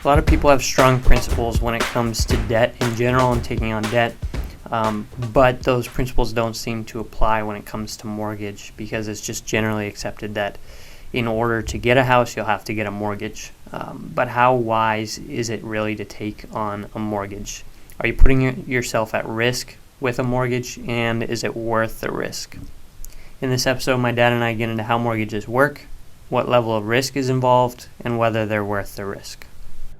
A lot of people have strong principles when it comes to debt in general and taking on debt, but those principles don't seem to apply when it comes to mortgage, because it's just generally accepted that in order to get a house, you'll have to get a mortgage. But how wise is it really to take on a mortgage? Are you putting yourself at risk with a mortgage, and is it worth the risk? In this episode, my dad and I get into how mortgages work, what level of risk is involved, and whether they're worth the risk.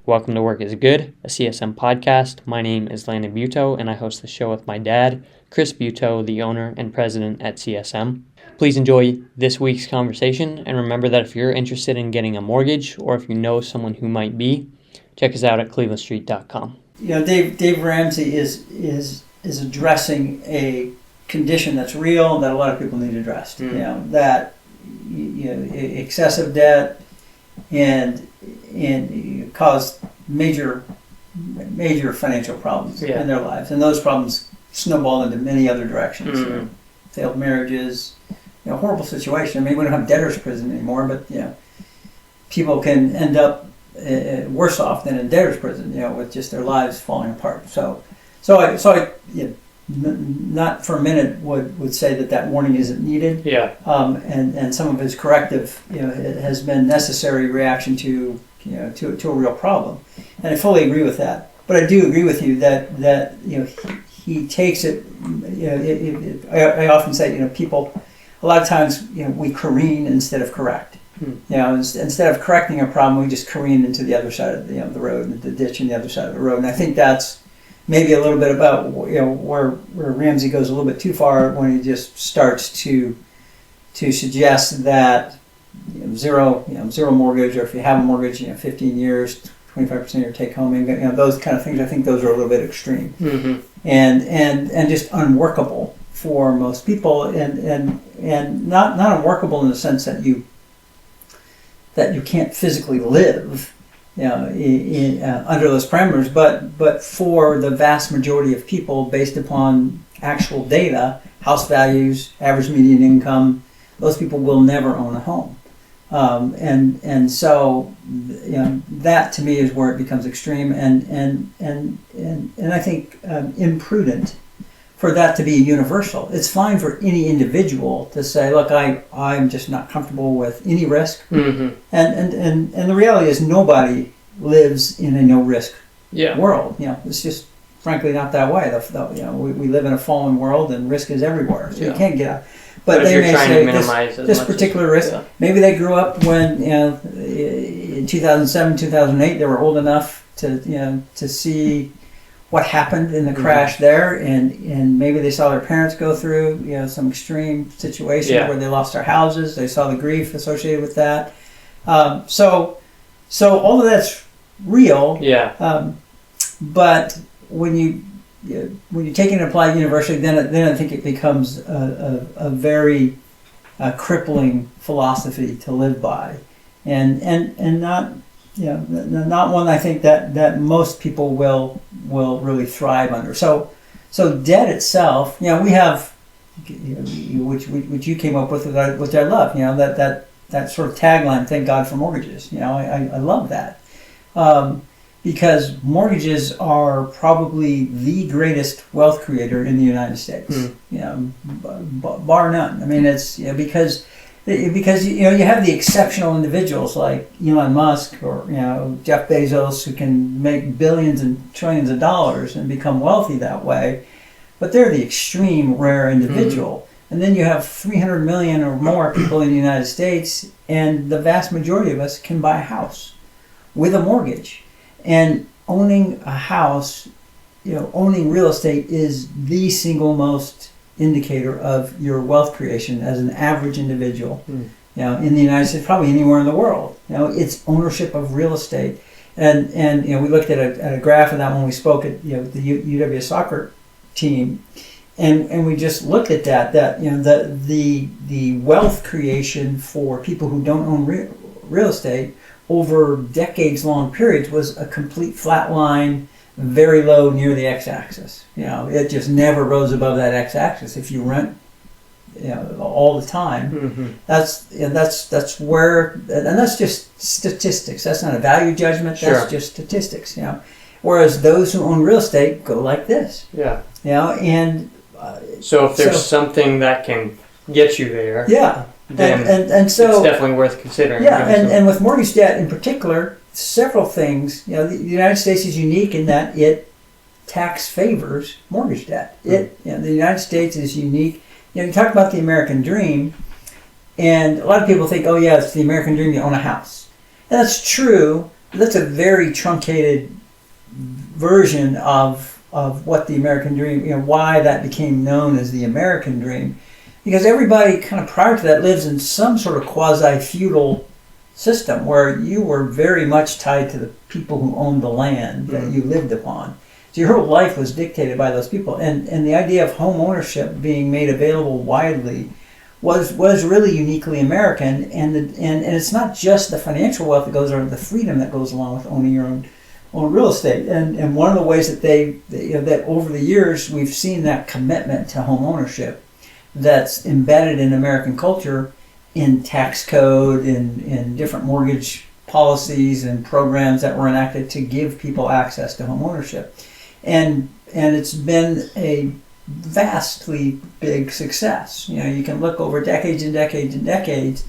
Welcome to Work is Good, a CSM podcast. My name is Landon Buteau, and I host the show with my dad, Chris Buteau, the owner and president at CSM. Please enjoy this week's conversation, and remember that if you're interested in getting a mortgage, or if you know someone who might be, check us out at clevelandstreet.com. You know, Dave Ramsey is addressing a condition that's real that a lot of people need addressed. You know, that excessive debt and cause major financial problems in their lives, and those problems snowball into many other directions. You know, failed marriages, horrible situation. I mean, we don't have debtor's prison anymore, but people can end up worse off than in debtor's prison. With just their lives falling apart. So I not for a minute would say that warning isn't needed. And some of his corrective has been necessary reaction to a real problem, and I fully agree with that. But I do agree with you that he takes it. I often say people, a lot of times we careen instead of correct. Instead of correcting a problem, we just careen into the other side of the road, into the ditch on the other side of the road. And I think that's maybe a little bit about where Ramsey goes a little bit too far when he just starts to suggest that zero mortgage, or if you have a mortgage, 15 years, 25% of your take home income, those kind of things. I think those are a little bit extreme, and just unworkable for most people, and not unworkable in the sense that you can't physically live under those parameters, but for the vast majority of people, based upon actual data, house values, average median income, those people will never own a home, and so that to me is where it becomes extreme and I think imprudent for that to be universal. It's fine for any individual to say, look, I'm just not comfortable with any risk. And the reality is nobody lives in a no-risk world. It's just frankly not that way. We live in a fallen world, and risk is everywhere. So you can't get out. But they may say this particular risk, maybe they grew up when in 2007, 2008, they were old enough to see what happened in the crash there, and maybe they saw their parents go through some extreme situation where they lost their houses. They saw the grief associated with that. So all of that's real. But when you take it and apply it universally, then I think it becomes a very crippling philosophy to live by, and not. Not one I think that most people will really thrive under. So debt itself, we have, which you came up with, which I love. That sort of tagline, "Thank God for mortgages." I love that, because mortgages are probably the greatest wealth creator in the United States. Bar none. I mean, it's because you have the exceptional individuals like Elon Musk or Jeff Bezos, who can make billions and trillions of dollars and become wealthy that way, but they're the extreme rare individual. And then you have 300 million or more people in the United States, and the vast majority of us can buy a house with a mortgage. And owning a house, owning real estate is the single most indicator of your wealth creation as an average individual. In the United States, probably anywhere in the world. It's ownership of real estate, and we looked at a graph of that when we spoke at the UW soccer team, and we just looked at that the wealth creation for people who don't own real estate over decades long periods was a complete flat line, very low near the x-axis. It just never rose above that x-axis. If you rent all the time. Mm-hmm. That's where, and that's just statistics. That's not a value judgment. That's Sure. just statistics. Whereas those who own real estate go like this. Yeah. And So if there's something that can get you there, yeah, then and so it's definitely worth considering. yeah, and with mortgage debt in particular, several things. The United States is unique in that it tax favors mortgage debt. The United States is unique. You talk about the American dream, and a lot of people think, oh yeah, it's the American dream, you own a house. And that's true. That's a very truncated version of what the American dream, why that became known as the American dream. Because everybody kind of prior to that lives in some sort of quasi-feudal system where you were very much tied to the people who owned the land that you lived upon. So your whole life was dictated by those people. And the idea of home ownership being made available widely was really uniquely American. And it's not just the financial wealth that goes, or the freedom that goes along with owning your own real estate. And one of the ways that that over the years we've seen that commitment to home ownership that's embedded in American culture, in tax code, in different mortgage policies and programs that were enacted to give people access to home ownership. And it's been a vastly big success. You can look over decades and decades and decades,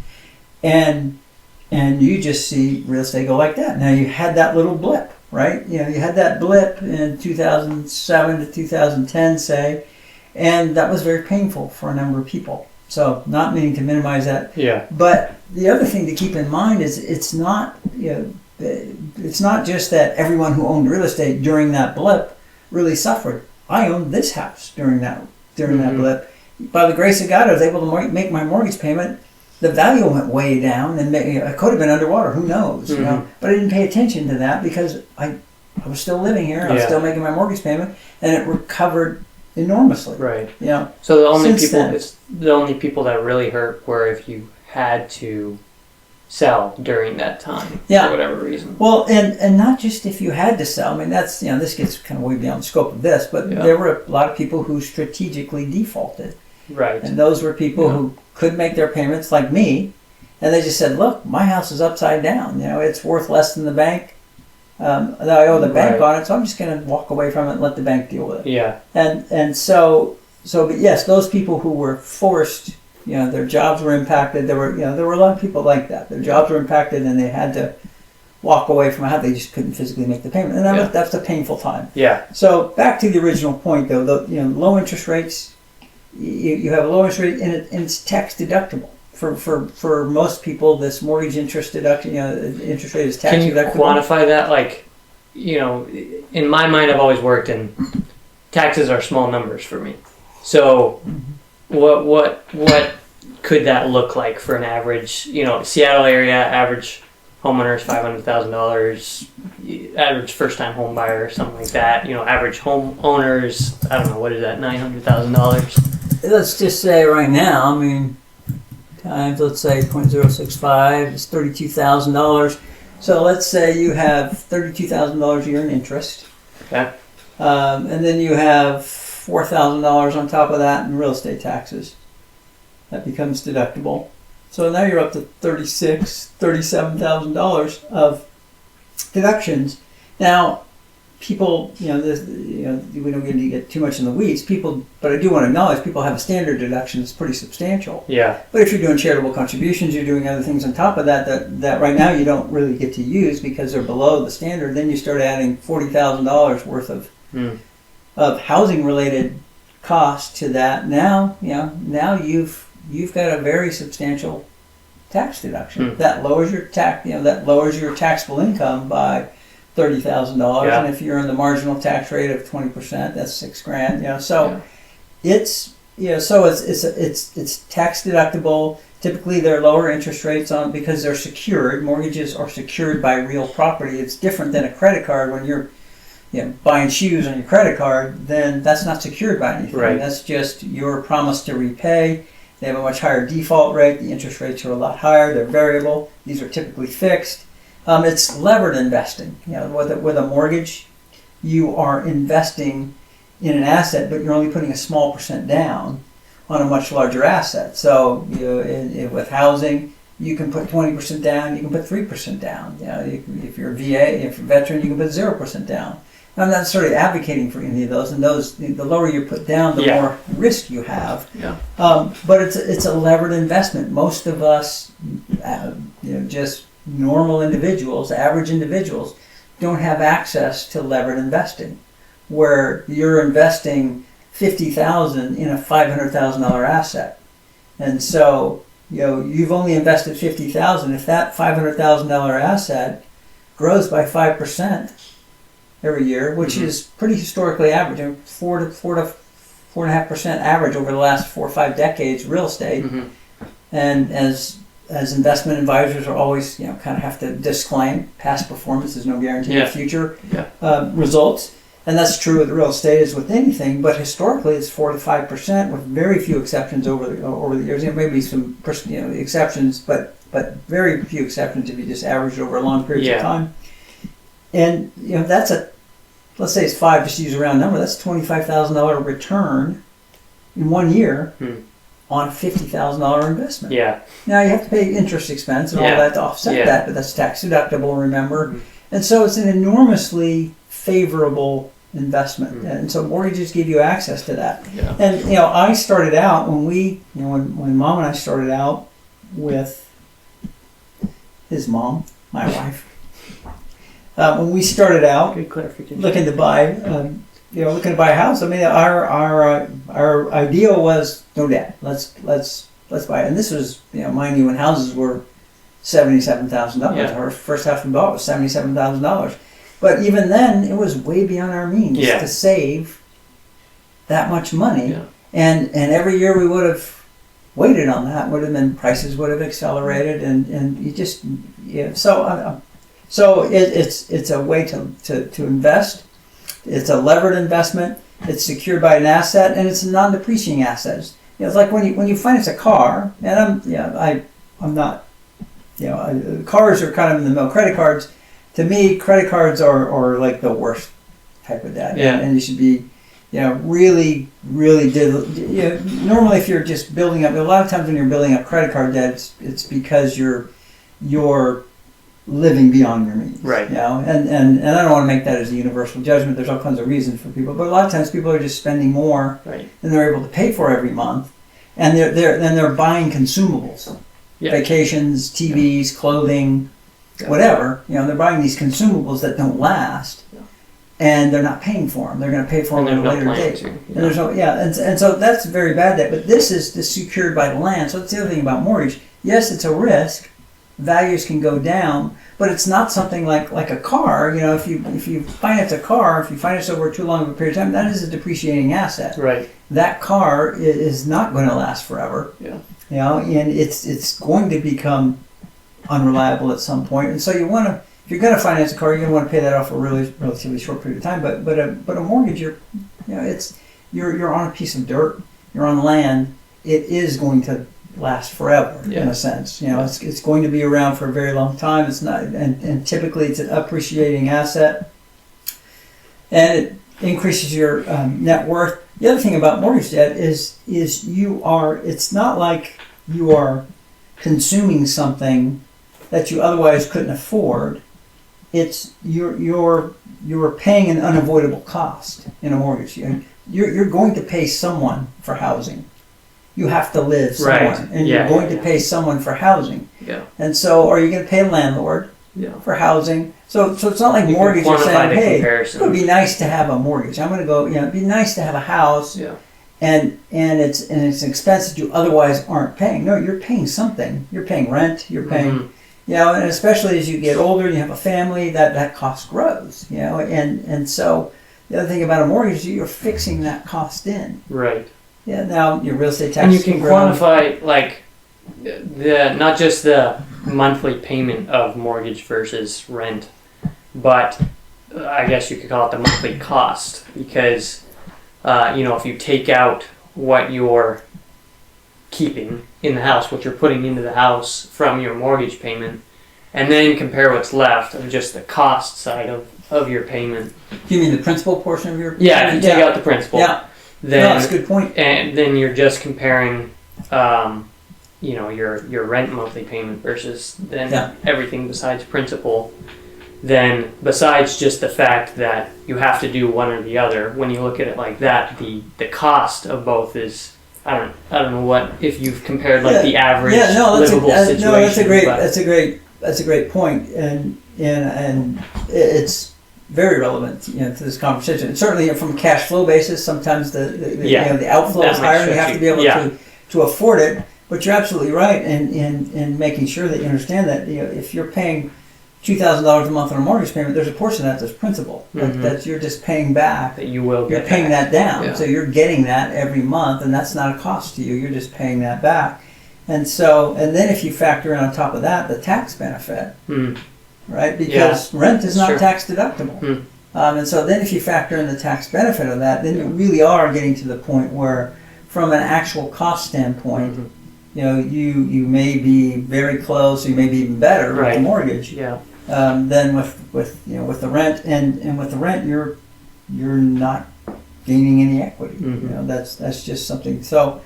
and you just see real estate go like that. Now you had that little blip, right? You had that blip in 2007 to 2010, say, and that was very painful for a number of people. So, not meaning to minimize that. Yeah. But the other thing to keep in mind is it's not just that everyone who owned real estate during that blip really suffered. I owned this house during that blip. By the grace of God, I was able to make my mortgage payment. The value went way down, and I could have been underwater. Who knows? But I didn't pay attention to that because I was still living here. I was still making my mortgage payment, and it recovered enormously. Right. So the only people that really hurt were if you had to sell during that time for whatever reason. Well, and not just if you had to sell. I mean, that's this gets kind of way beyond the scope of this, but there were a lot of people who strategically defaulted. Right. And those were people who could make their payments, like me, and they just said, "Look, my house is upside down. It's worth less than the bank. That I owe the bank on it, so I'm just going to walk away from it and let the bank deal with it." Yeah. And so, but yes, those people who were forced, their jobs were impacted. There were a lot of people like that. Their jobs were impacted, and they had to walk away from a house. They just couldn't physically make the payment, and that's a painful time. Yeah. So back to the original point, though, low interest rates. You have a low interest rate, and it's tax deductible. For most people, this mortgage interest deduction, interest rate is tax deductible. Can you quantify that? Like, in my mind, I've always worked in taxes are small numbers for me. So, what could that look like for an average, Seattle area average homeowners, $500,000, average first-time home buyer, something like that. Average homeowners, I don't know, what is that, $900,000? Let's just say right now, times, let's say 0.065 is $32,000. So let's say you have $32,000 a year in interest. Okay. And then you have $4,000 on top of that in real estate taxes. That becomes deductible. So now you're up to $37,000 of deductions. Now, people, we don't need to get too much in the weeds. But I do want to acknowledge people have a standard deduction that's pretty substantial. Yeah. But if you're doing charitable contributions, you're doing other things on top of that right now you don't really get to use because they're below the standard. Then you start adding $40,000 worth of housing related costs to that. Now you've got a very substantial tax deduction that lowers your taxable income by $30,000, and if you're in the marginal tax rate of 20%, that's $6,000. So it's tax deductible. Typically, they're lower interest rates on because they're secured. Mortgages are secured by real property. It's different than a credit card. When you're buying shoes on your credit card, then that's not secured by anything. Right. That's just your promise to repay. They have a much higher default rate. The interest rates are a lot higher. They're variable. These are typically fixed. It's levered investing. With a mortgage, you are investing in an asset, but you're only putting a small percent down. on a much larger asset. So with housing, you can put 20% down, you can put 3% down. If you're a VA, if you're a veteran, you can put 0% down. I'm not necessarily advocating for any of those, and the lower you put down, the more risk you have. Yeah. But it's a levered investment. Most of us, just normal individuals, average individuals, don't have access to levered investing, where you're investing $50,000 in a $500,000 asset, and so you've only invested $50,000. If that $500,000 asset grows by 5% every year, which is pretty historically average, 4.5% average over the last 4 or 5 decades, real estate. And as investment advisors are always, kind of have to disclaim, past performance is no guarantee of future results, and that's true with real estate as with anything. But historically, it's 4 to 5%, with very few exceptions over the years. Maybe some exceptions, but very few exceptions if you just average it over long periods of time. And that's let's say it's 5, just to use a round number. That's $25,000 return in 1 year on a $50,000 investment. Yeah. Now you have to pay interest expense and all that to offset that, but that's tax deductible. Remember, and so it's an enormously favorable investment, and so mortgages give you access to that. Yeah. And I started out when Mom and I started out with his mom, my wife. When we started out, good clarification, looking to buy a house. I mean, our ideal was no debt. Let's buy it. And this was, mind you, when houses were $77,000. Our first house we bought was $77,000. But even then, it was way beyond our means to save that much money. Yeah. And every year we would have waited on that. Prices would have accelerated, and you just So it's a way to invest. It's a levered investment. It's secured by an asset, and it's a non-depreciating asset. It's like when you finance a car, and I'm not, cars are kind of in the middle. Credit cards, to me, credit cards are like the worst type of debt. Yeah. And you should be, really, normally if you're just building up, a lot of times when you're building up credit card debt, it's because you're living beyond your means, right? And I don't want to make that as a universal judgment. There's all kinds of reasons for people, but a lot of times people are just spending more than they're able to pay for every month, and they're buying consumables, vacations, TVs, clothing, whatever. They're buying these consumables that don't last, and they're not paying for them. They're going to pay for them at a later date. And there's and so that's very bad debt. But this is secured by the land. So that's the other thing about mortgage. Yes, it's a risk. Values can go down, but it's not something like a car. If you finance a car, if you finance over too long of a period of time, that is a depreciating asset. Right. That car is not going to last forever. Yeah. And it's going to become unreliable at some point. And so if you're going to finance a car, you're going to want to pay that off for a relatively short period of time. But a mortgage, you're on a piece of dirt. You're on land. It is going to last forever in a sense. It's going to be around for a very long time. It's not, and typically it's an appreciating asset, and it increases your net worth. The other thing about mortgage debt is it's not like you are consuming something that you otherwise couldn't afford. It's you're paying an unavoidable cost in a mortgage. You're going to pay someone for housing. You have to live somewhere, and you're going to pay someone for housing. Yeah. And so, are you going to pay a landlord for housing? So it's not like mortgage. You're saying, hey, it would be nice to have a mortgage. I'm going to go. It'd be nice to have a house. Yeah. And it's an expense that you otherwise aren't paying. No, you're paying something. You're paying rent. You're paying. And especially as you get older and you have a family, that cost grows. And so the other thing about a mortgage is you're fixing that cost in. Right. Yeah, now your real estate taxes. And you can quantify not just the monthly payment of mortgage versus rent, but I guess you could call it the monthly cost, because if you take out what you're keeping in the house, what you're putting into the house from your mortgage payment, and then compare what's left of just the cost side of your payment. You mean the principal portion of your payment? Yeah, if you take out the principal. Yeah. then No, that's a good point. and then you're just comparing, your rent monthly payment versus then Yeah. everything besides principal. Then besides just the fact that you have to do one or the other, when you look at it like that, the cost of both is I don't know what if you've compared like the average livable situation. No, that's a great but- that's a great point, and it's very relevant, to this conversation. And certainly, from a cash flow basis, sometimes the outflow That is makes higher. You sense. have to be able Yeah. to afford it. But you're absolutely right in making sure that you understand that if you're paying $2,000 a month on a mortgage payment, there's a portion of that that's principal that you're just paying back. that you will You're get paying back. that down, Yeah. so you're getting that every month, and that's not a cost to you. You're just paying that back, and then if you factor in on top of that the tax benefit, right? Because rent is not Sure. tax deductible, and so then if you factor in the tax benefit of that, then you really are getting to the point where, from an actual cost standpoint, you may be very close, or you may be even better with the mortgage. Yeah. Than with the rent, and with the rent you're not gaining any equity. That's just something. So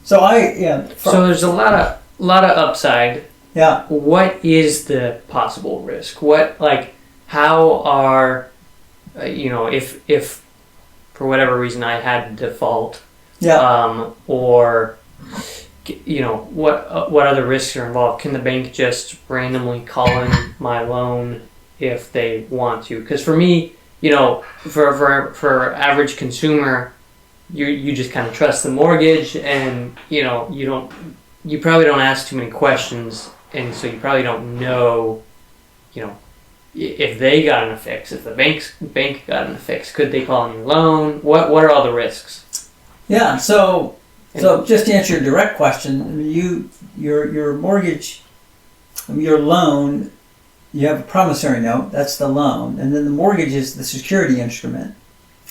there's a lot of upside. Yeah. What is the possible risk? How are if for whatever reason I had to default, or what other risks are involved? Can the bank just randomly call in my loan if they want to? Because for me, for average consumer, you just kind of trust the mortgage, and you probably don't ask too many questions, and so you probably don't know, if they got in a fix, if the bank got in a fix, could they call in your loan? What are all the risks? Yeah. So just to answer your direct question, your mortgage, your loan, you have a promissory note, that's the loan, and then the mortgage is the security instrument.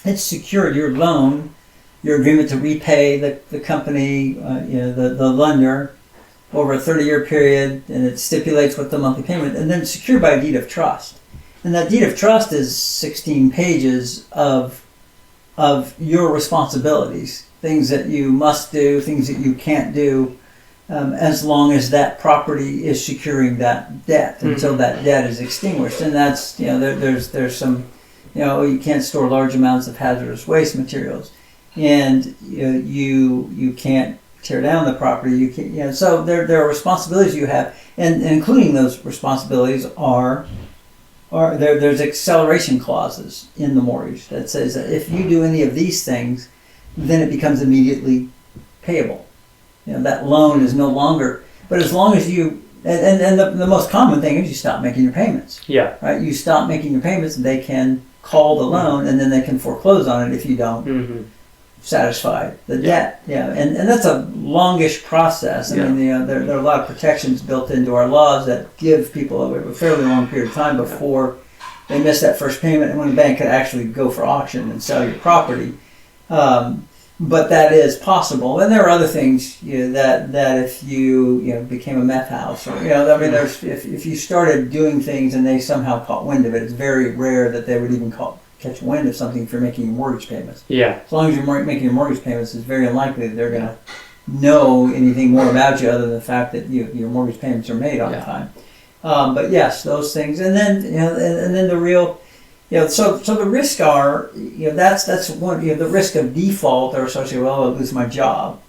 It's secured, your loan, your agreement to repay the company, the lender, over a 30-year period, and it stipulates what the monthly payment, and then it's secured by a deed of trust. And that deed of trust is 16 pages of your responsibilities. Things that you must do, things that you can't do, as long as that property is securing that debt until that debt is extinguished. And that's there's some you can't store large amounts of hazardous waste materials, and you can't tear down the property. You can't so there are responsibilities you have, and including those responsibilities there's acceleration clauses in the mortgage that says that if you do any of these things, then it becomes immediately payable. That loan is no longer, but as long as you, and the most common thing is you stop making your payments. Yeah. Right? You stop making your payments, and they can call the loan, and then they can foreclose on it if you don't satisfy the debt. Yeah. And that's a longish process. I mean, there are a lot of protections built into our laws that give people a fairly long period of time before they miss that first payment, and when the bank could actually go for auction and sell your property. But that is possible, and there are other things that if you became a meth house, or there's if you started doing things and they somehow caught wind of it, it's very rare that they would even catch wind of something if you're making your mortgage payments. Yeah. As long as you're making your mortgage payments, it's very unlikely that they're going to know anything more about you other than the fact that your mortgage payments are made on time. But yes, those things, and then and then the real. So the risks are, that's one, the risk of default are associated with, I'll lose my job.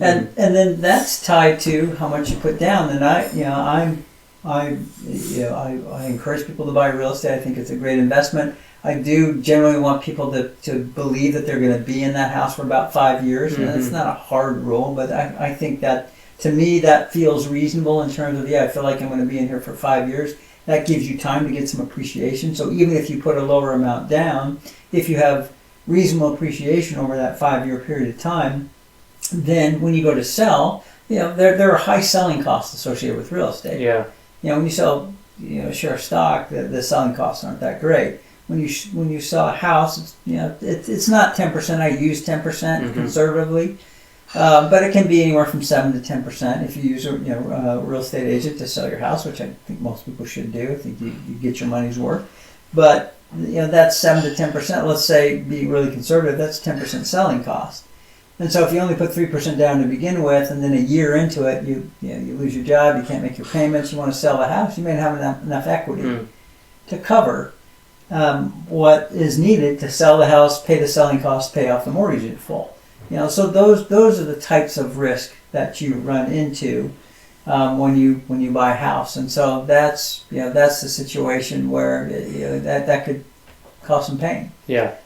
And then that's tied to how much you put down. And I encourage people to buy real estate. I think it's a great investment. I do generally want people to believe that they're going to be in that house for about 5 years. And that's not a hard rule, but I think that, to me, that feels reasonable in terms of, I feel like I'm going to be in here for 5 years. That gives you time to get some appreciation. So even if you put a lower amount down, if you have reasonable appreciation over that 5-year period of time, then when you go to sell, there are high selling costs associated with real estate. Yeah. When you sell, a share of stock, the selling costs aren't that great. When you sell a house, it's not 10%. I use 10% conservatively. But it can be anywhere from 7 to 10% if you use a real estate agent to sell your house, which I think most people should do. I think you get your money's worth. But that's 7 to 10%. Let's say, be really conservative, that's 10% selling cost. And so if you only put 3% down to begin with, and then a year into it, you lose your job, you can't make your payments, you want to sell the house, you may not have enough equity to cover what is needed to sell the house, pay the selling costs, pay off the mortgage in full. So those are the types of risk that you run into when you buy a house, and so that's the situation where that could cause some pain. Yeah.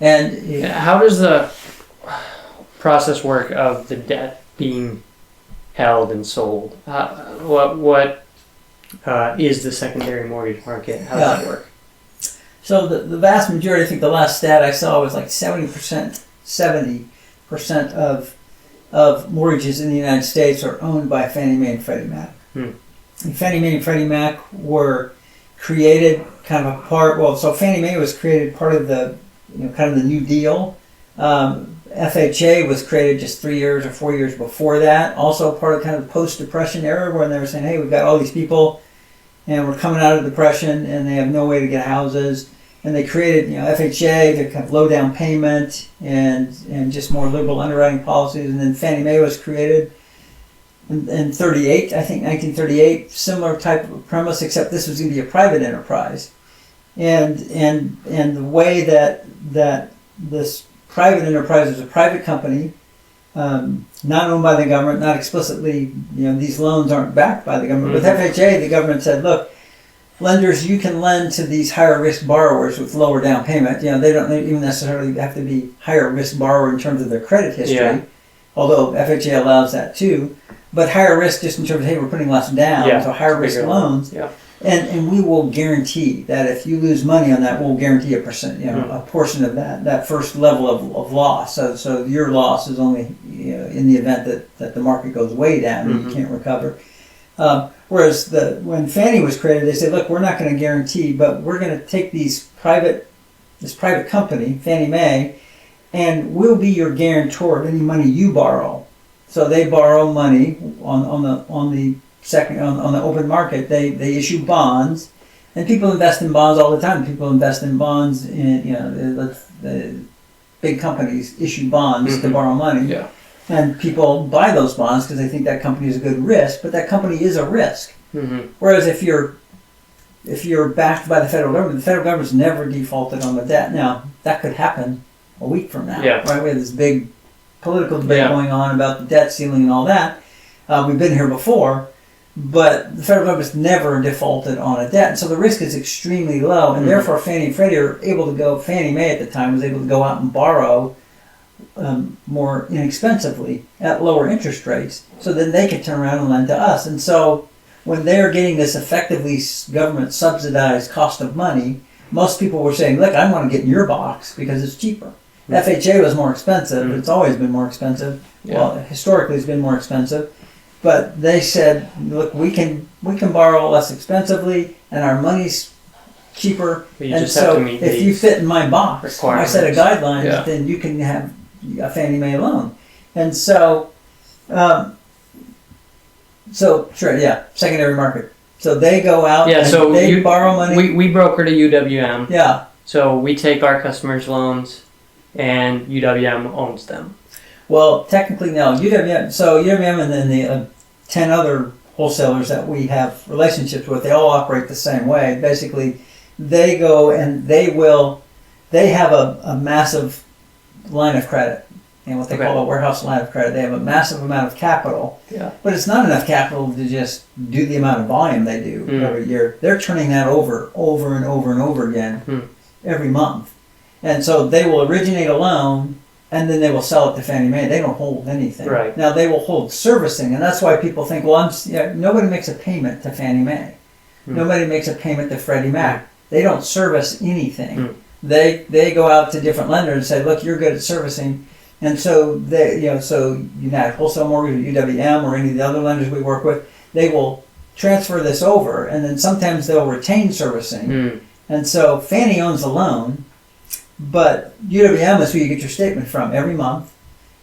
And how does the process work of the debt being held and sold? What is the secondary mortgage market? How does that work? So the vast majority, I think the last stat I saw was like 70% of mortgages in the United States are owned by Fannie Mae and Freddie Mac. And Fannie Mae and Freddie Mac were created kind of so Fannie Mae was created part of the kind of the New Deal. FHA was created just 3 years or 4 years before that. Also part of kind of the post-Depression era, where they were saying, hey, we've got all these people and we're coming out of the Depression and they have no way to get houses. And they created FHA to kind of low down payment and just more liberal underwriting policies. And then Fannie Mae was created in 38, I think 1938, similar type of premise, except this was going to be a private enterprise. And the way that this private enterprise is a private company, not owned by the government, not explicitly, these loans aren't backed by the government. With FHA, the government said, look, lenders, you can lend to these higher risk borrowers with lower down payment. They don't even necessarily have to be higher risk borrower in terms of their credit history, although FHA allows that too. But higher risk just in terms of, hey, we're putting less down, so higher risk loans. Yeah. And we will guarantee that if you lose money on that, we'll guarantee a portion of that first level of loss. So your loss is only in the event that the market goes way down and you can't recover. Whereas when Fannie was created, they said, look, we're not going to guarantee, but we're going to take this private company, Fannie Mae, and we'll be your guarantor of any money you borrow. So they borrow money on the open market. They issue bonds, and people invest in bonds all the time. People invest in bonds the big companies issue bonds to borrow money. Yeah. And people buy those bonds because they think that company is a good risk, but that company is a risk. Whereas if you're backed by the federal government's never defaulted on the debt. Now, that could happen a week from now. Yeah. Right? We have this big political debate going on about the debt ceiling and all that. We've been here before, but the federal government's never defaulted on a debt. And so the risk is extremely low, and therefore Fannie and Freddie are able to go, Fannie Mae at the time was able to go out and borrow more inexpensively at lower interest rates, so then they could turn around and lend to us. And so when they're getting this effectively government subsidized cost of money, most people were saying, look, I want to get in your box because it's cheaper. FHA was more expensive. It's always been more expensive. Well, historically it's been more expensive. But they said, look, we can borrow less expensively and our money's cheaper. And so if you fit in my box, my set of guidelines, then you can have a Fannie Mae loan. And so, secondary market. So they go out and they borrow money. We broker to UWM. Yeah. So we take our customers' loans and UWM owns them. Well, technically no. UWM and then the 10 other wholesalers that we have relationships with, they all operate the same way. Basically, they go and they have a massive line of credit, and what they call a warehouse line of credit. They have a massive amount of capital, but it's not enough capital to just do the amount of volume they do every year. They're turning that over and over and over again every month. And so they will originate a loan, and then they will sell it to Fannie Mae. They don't hold anything. Right. Now, they will hold servicing, and that's why people think, well, nobody makes a payment to Fannie Mae. Nobody makes a payment to Freddie Mac. They don't service anything. They go out to different lenders and say, look, you're good at servicing. And so United Wholesale Mortgage, or UWM, or any of the other lenders we work with, they will transfer this over, and then sometimes they'll retain servicing. And so Fannie owns the loan, but UWM is who you get your statement from every month.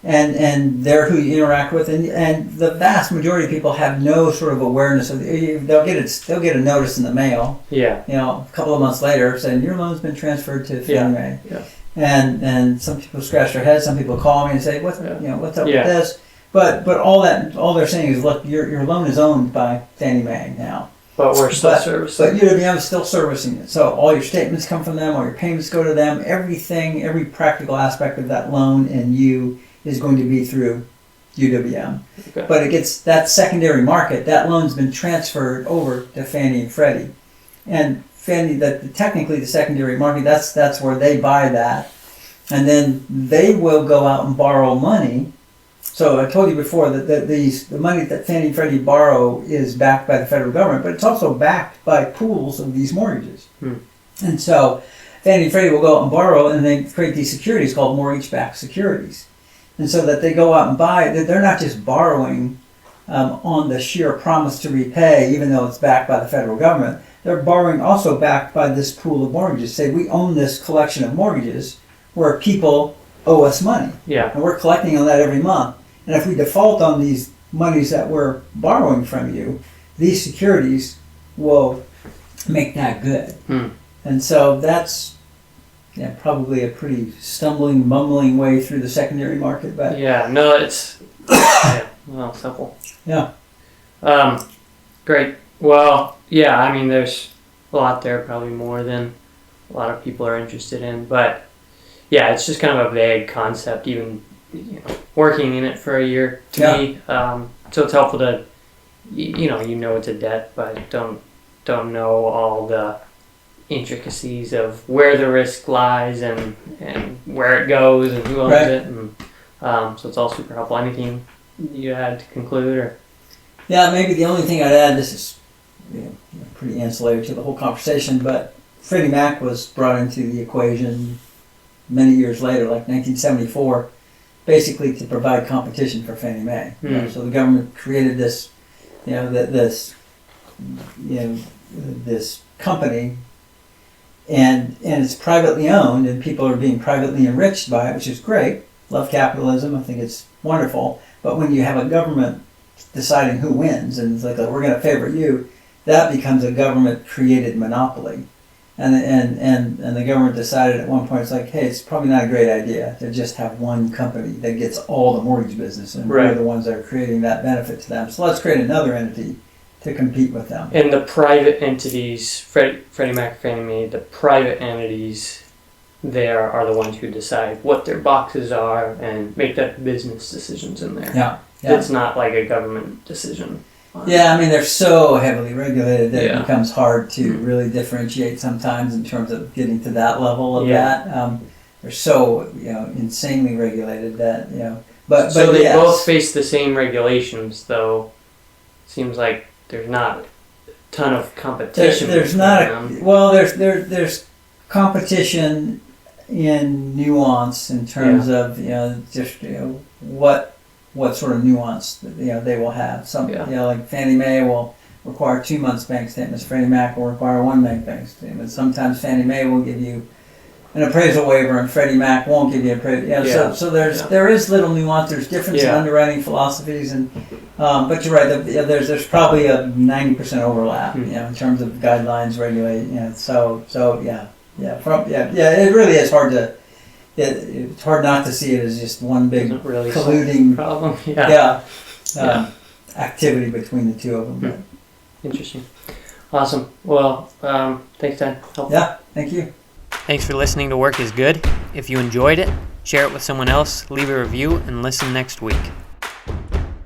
and they're who you interact with, and the vast majority of people have no sort of awareness of they'll get a notice in the mail, Yeah. a couple of months later saying your loan's been transferred to Fannie Mae. Yeah. And some people scratch their heads, some people call me and say what's up with this, but all they're saying is look, your loan is owned by Fannie Mae now. But we're still servicing. But UWM is still servicing it. So all your statements come from them, all your payments go to them, everything, every practical aspect of that loan and you is going to be through UWM. Okay. But it gets that secondary market, that loan's been transferred over to Fannie and Freddie. And Fannie, technically the secondary market, that's where they buy that. And then they will go out and borrow money. So I told you before that the money that Fannie and Freddie borrow is backed by the federal government, but it's also backed by pools of these mortgages. And so Fannie and Freddie will go out and borrow, and they create these securities called mortgage-backed securities. And so that they go out and buy, they're not just borrowing on the sheer promise to repay, even though it's backed by the federal government. They're borrowing also backed by this pool of mortgages. Say we own this collection of mortgages where people owe us money. Yeah. And we're collecting on that every month. And if we default on these monies that we're borrowing from you, these securities will make that good. And so that's probably a pretty stumbling, mumbling way through the secondary market. But it's simple. Yeah. Great. Well, I mean, there's a lot there, probably more than a lot of people are interested in. But it's just kind of a vague concept, even working in it for a year to me. So it's helpful to, it's a debt, but don't know all the intricacies of where the risk lies and where it goes and who owns it. And so it's all super helpful. Anything you had to conclude? Or maybe the only thing I'd add, this is pretty ancillary to the whole conversation, but Freddie Mac was brought into the equation many years later, like 1974, basically to provide competition for Fannie Mae. So the government created this, this company, and it's privately owned, and people are being privately enriched by it, which is great. Love capitalism. I think it's wonderful. But when you have a government deciding who wins, and it's like we're going to favor you, that becomes a government-created monopoly. And the government decided at one point, it's like, hey, it's probably not a great idea to just have one company that gets all the mortgage business, and we're the ones that are creating that benefit to them. So let's create another entity to compete with them. And the private entities, Freddie Mac, Fannie Mae, the private entities there are the ones who decide what their boxes are and make that business decisions in there. Yeah. It's not like a government decision. I mean, they're so heavily regulated that it becomes hard to really differentiate sometimes in terms of getting to that level of that. They're so insanely regulated that But so they both face the same regulations, though. Seems like there's not a ton of competition. There's not there's competition in nuance in terms of what sort of nuance they will have. Some like Fannie Mae will require 2 months bank statements. Freddie Mac will require 1 month bank statement. Sometimes Fannie Mae will give you an appraisal waiver, and Freddie Mac won't give you appraisal. So there is little nuance. There's difference in underwriting philosophies, and but you're right. There's probably a 90% overlap. In terms of guidelines, regulate. It really is hard to. It's hard not to see it as just one big really colluding problem. Activity between the two of them. Interesting. Awesome. Well, thanks, Dan. Helpful. Yeah, thank you. Thanks for listening to Work is Good. If you enjoyed it, share it with someone else, leave a review, and listen next week.